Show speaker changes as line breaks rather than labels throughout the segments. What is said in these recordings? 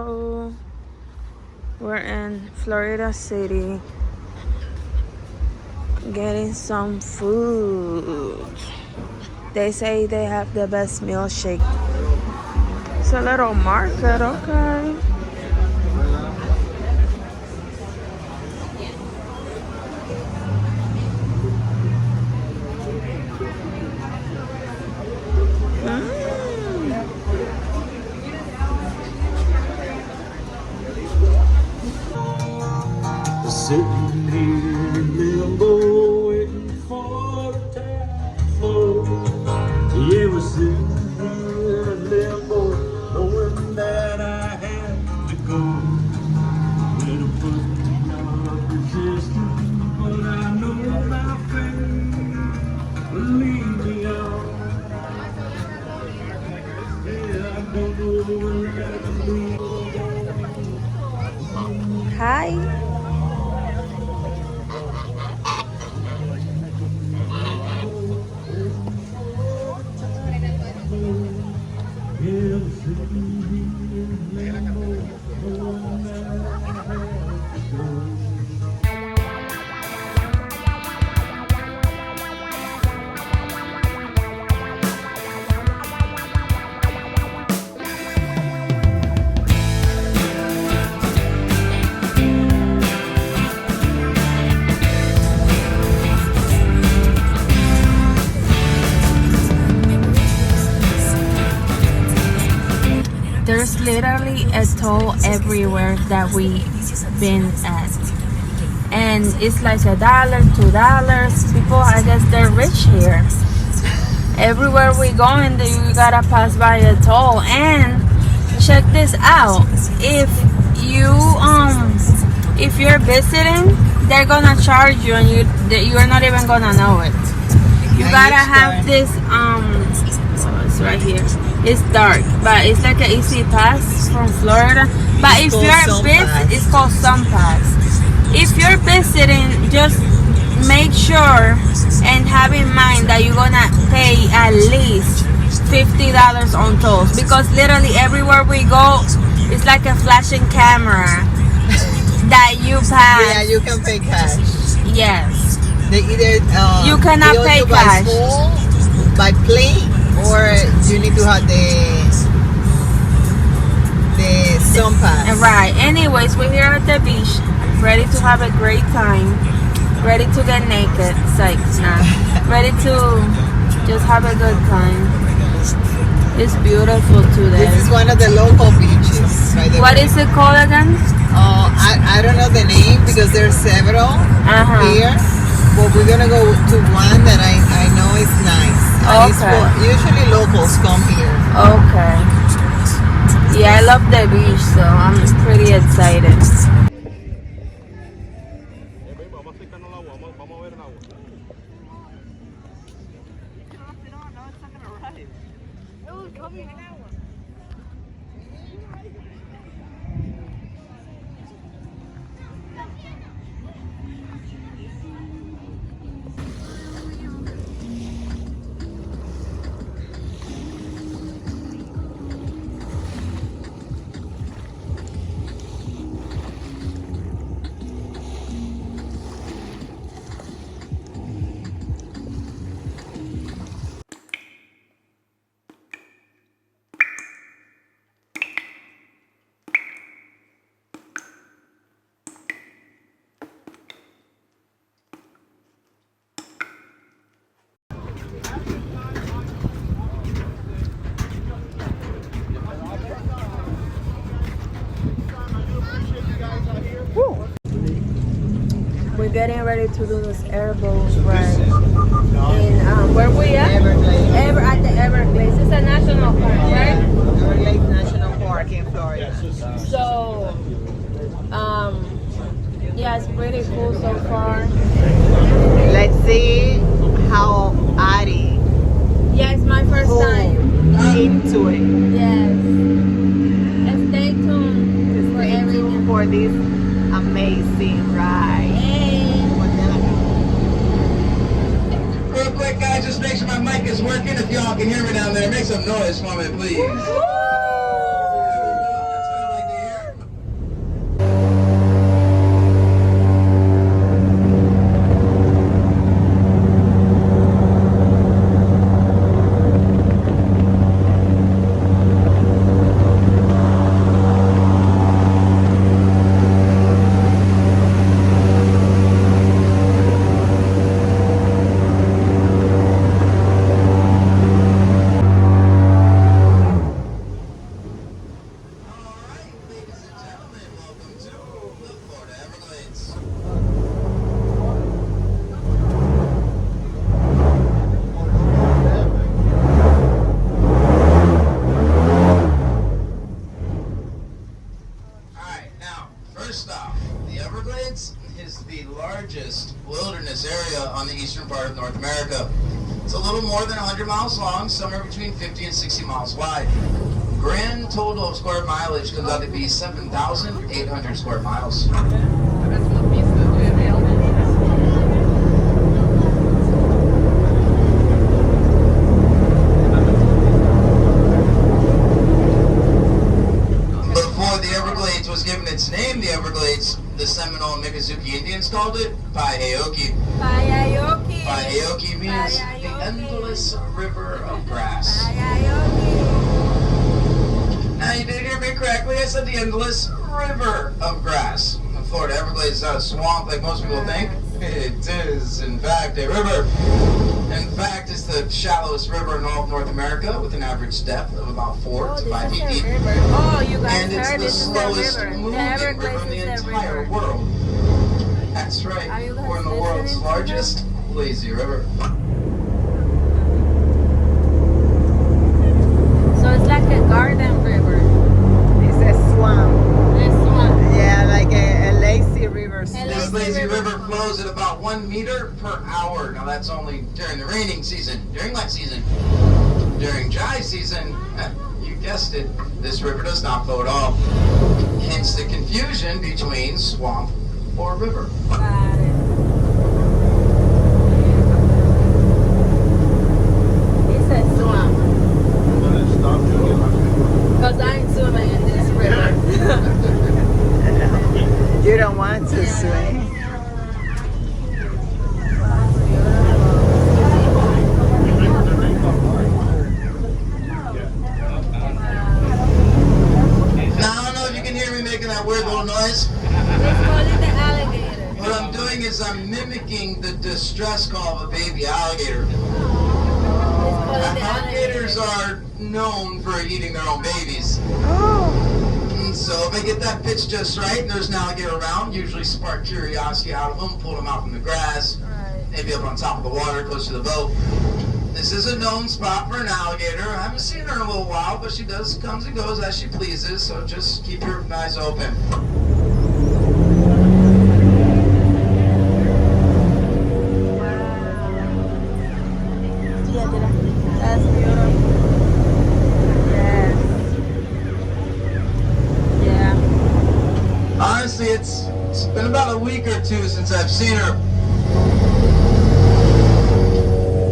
Hello, we're in Florida City getting some food. They say they have the best milkshake. It's a little market, okay.
Sitting here in limbo, waiting for the time to flow. Yeah, we're sitting here in limbo, knowing that I have to go. Little put me on resistance, but I know my friend will lead me on. Yeah, I don't know where I can lead.
Hi. There's literally a toll everywhere that we've been at. And it's like $1, $2. People, I guess they're rich here. Everywhere we go in, you gotta pass by a toll. And check this out. If you're visiting, they're gonna charge you and you're not even gonna know it. You gotta have this, it's right here. It's dark, but it's like an easy pass from Florida. But if you're busy, it's called SunPass. If you're visiting, just make sure and have in mind that you're gonna pay at least $50 on tolls, because literally everywhere we go, it's like a flashing camera that you pass.
Yeah, you can pay cash.
Yes.
They either
you cannot pay cash
by plane, or you need to have the SunPass.
Right. Anyways, we're here at the beach, ready to have a great time, ready to get naked. Psych, nah. Ready to just have a good time. It's beautiful today.
This is one of the local beaches, by the way.
What is it called again?
I don't know the name because there's several here. But we're gonna go to one that I know is nice. And usually locals come here.
Okay. Yeah, I love the beach, so I'm pretty excited. We're getting ready to do this airboat ride. And where we at?
Everglades.
At the Everglades. It's a national park, right?
Everglades National Park in Florida.
So, yeah, it's pretty cool so far.
Let's see how Ari
Yeah, it's my first time.
into it.
Yes. And stay tuned for everything.
For this amazing ride.
Real quick, guys, just make sure my mic is working. If y'all can hear me down there, make some noise for me, please. That's what I like to hear.
miles long, somewhere between 50 and 60 miles wide. Grand total of square mileage comes out to be 7,800 square miles. Before the Everglades was given its name, the Everglades, the Seminole and Miccosukee Indians called it Paiaoki.
Paiaoki.
Paiaoki means the endless river of grass. Now you did hear me correctly, I said the endless river of grass. The Florida Everglades is not a swamp like most people think. It is, in fact, a river. In fact, it's the shallowest river in all of North America with an average depth of about 4 to 5 feet deep.
Oh, you guys
And it's
heard
the
this is the
slowest
river.
moving
The
river
Everglades
in the
is the
entire
river.
world. That's right.
Are you guys
We're in the world's
listening to
largest lazy river.
So it's like a garden river.
It's a swamp.
This one.
Yeah, like a lazy river.
This lazy river flows at about 1 meter per hour. Now that's only during the raining season. During wet season, during dry season, you guessed it, this river does not flow at all. Hence the confusion between swamp or river.
Got it. It's a swamp. Because I ain't swimming in this river.
You don't want to swim.
Now I don't know if you can hear me making that weird little noise.
Let's call it the alligator.
What I'm doing is I'm mimicking the distress call of a baby alligator.
Let's call it the
Alligators are known for eating their own babies. So if I get that pitch just right and there's an alligator around, usually spark curiosity out of them, pull them out from the grass,
Right.
maybe up on top of the water, close to the boat. This is a known spot for an alligator. I haven't seen her in a little while, but she does comes and goes as she pleases, so just keep your eyes open.
That's beautiful. Yeah.
Honestly, it's been about a week or two since I've seen her.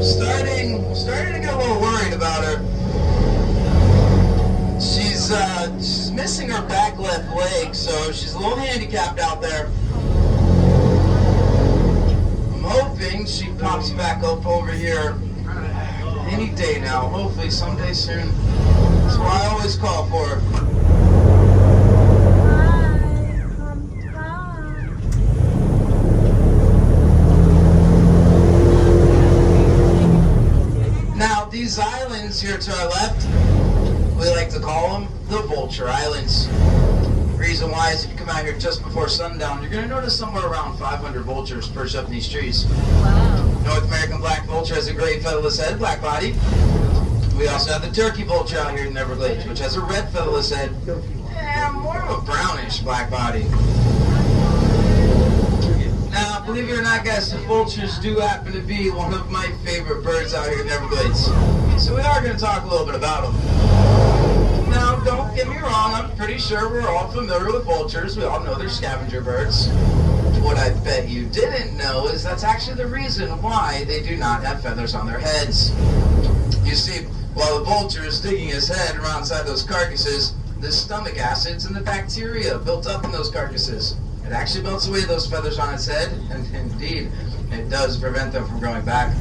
Starting to get a little worried about her. She's missing her back left leg, so she's a little handicapped out there. I'm hoping she pops back up over here any day now, hopefully someday soon. That's what I always call for her. Now, these islands here to our left, we like to call them the Vulture Islands. Reason why is if you come out here just before sundown, you're going to notice somewhere around 500 vultures perched up in these trees.
Wow.
North American black vulture has a gray featherless head, black body. We also have the turkey vulture out here in the Everglades, which has a red featherless head and more of a brownish black body. Now, believe it or not, guys, the vultures do happen to be one of my favorite birds out here in the Everglades. So we are going to talk a little bit about them. Now, don't get me wrong, I'm pretty sure we're all familiar with vultures. We all know they're scavenger birds. What I bet you didn't know is that's actually the reason why they do not have feathers on their heads. You see, while the vulture is digging his head around inside those carcasses, the stomach acids and the bacteria built up in those carcasses. It actually melts away those feathers on its head, and indeed, it does prevent them from growing back.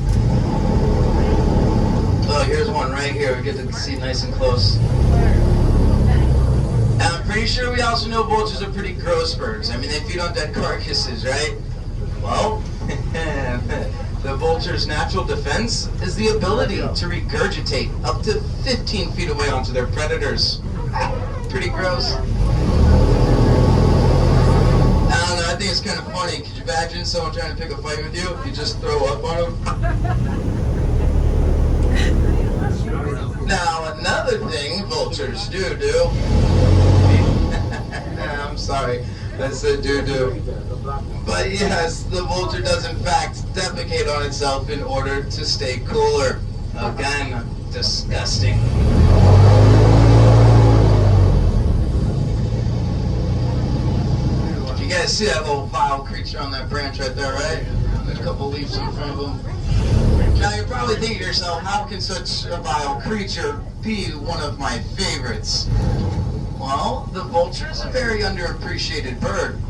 Oh, here's one right here. We get to see nice and close. And I'm pretty sure we also know vultures are pretty gross birds. I mean, they feed on dead carcasses, right? Well, the vulture's natural defense is the ability to regurgitate up to 15 feet away onto their predators. Pretty gross. I don't know, I think it's kind of funny. Could you imagine someone trying to pick a fight with you? You just throw up on them? Now, another thing vultures do. I'm sorry, that's a do. But yes, the vulture does in fact defecate on itself in order to stay cooler. Again, disgusting. You guys see that little vile creature on that branch right there, right? There's a couple leaves in front of him. Now you're probably thinking to yourself, how can such a vile creature be one of my favorites? Well, the vulture is a very underappreciated bird.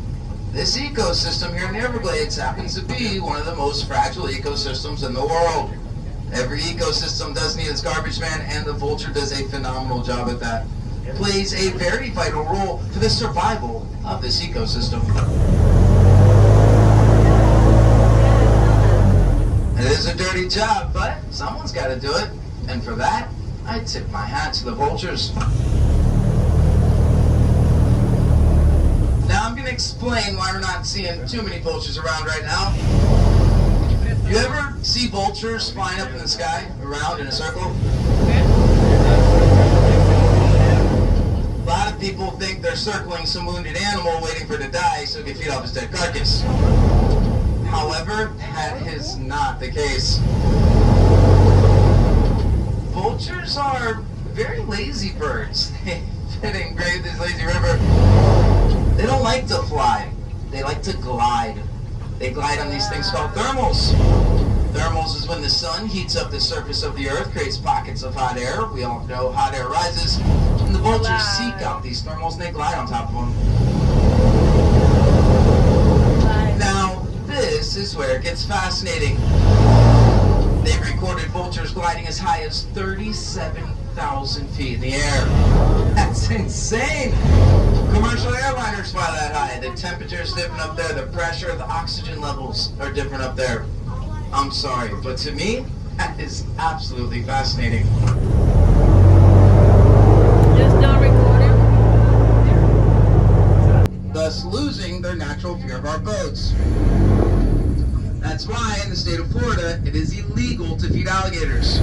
This ecosystem here in the Everglades happens to be one of the most fragile ecosystems in the world. Every ecosystem does need its garbage man, and the vulture does a phenomenal job at that. It plays a very vital role for the survival of this ecosystem. It is a dirty job, but someone's got to do it. And for that, I tip my hat to the vultures. Now I'm going to explain why we're not seeing too many vultures around right now. You ever see vultures flying up in the sky, around in a circle? A lot of people think they're circling some wounded animal waiting for it to die so it can feed off its dead carcass. However, that is not the case. Vultures are very lazy birds. They fit in great with this lazy river. They don't like to fly. They like to glide. They glide on these things called thermals. Thermals is when the sun heats up the surface of the earth, creates pockets of hot air. We all know hot air rises. And the vultures seek out these thermals and they glide on top of them. Now, this is where it gets fascinating. They've recorded vultures gliding as high as 37,000 feet in the air. That's insane! Commercial airliners fly that high. The temperature's different up there, the pressure, the oxygen levels are different up there. I'm sorry, but to me, that is absolutely fascinating.
Just don't record it.
Thus losing their natural fear of our boats. That's why in the state of Florida, it is illegal to feed alligators.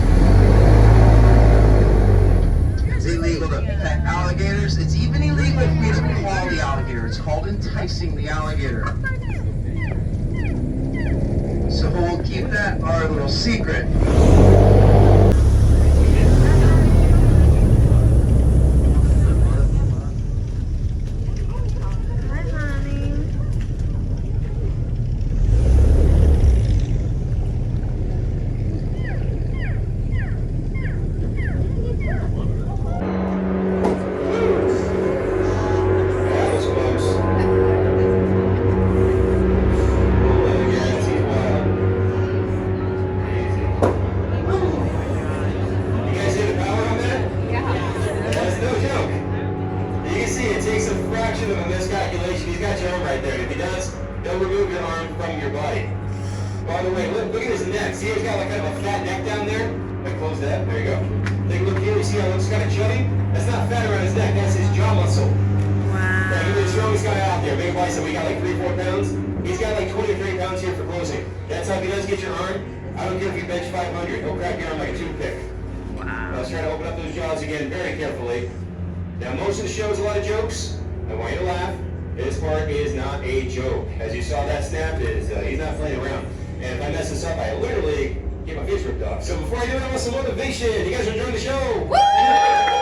It's illegal to pet alligators. It's even illegal to feed a quality alligator. It's called enticing the alligator. So we'll keep that our little secret.
By the way, look at his neck. See, he's got like kind of a fat neck down there. Like, close that. There you go. Take a look here. You see how it looks kind of chubby? That's not fat around his neck. That's his jaw muscle.
Wow.
Yeah, he's the strongest guy out there. Big bicep. We got like 3-4 pounds. He's got like 20 or 30 pounds here for closing. That's how if he does get your arm. I don't care if you bench 500. He'll crack your arm like a toothpick.
Wow.
Let's try to open up those jaws again very carefully. Now, most of the show is a lot of jokes. I want you to laugh. This part is not a joke. As you saw that snap, he's not playing around. And if I mess this up, I literally get my face ripped off. So before I do it, I want some motivation. You guys are enjoying the show? Woo!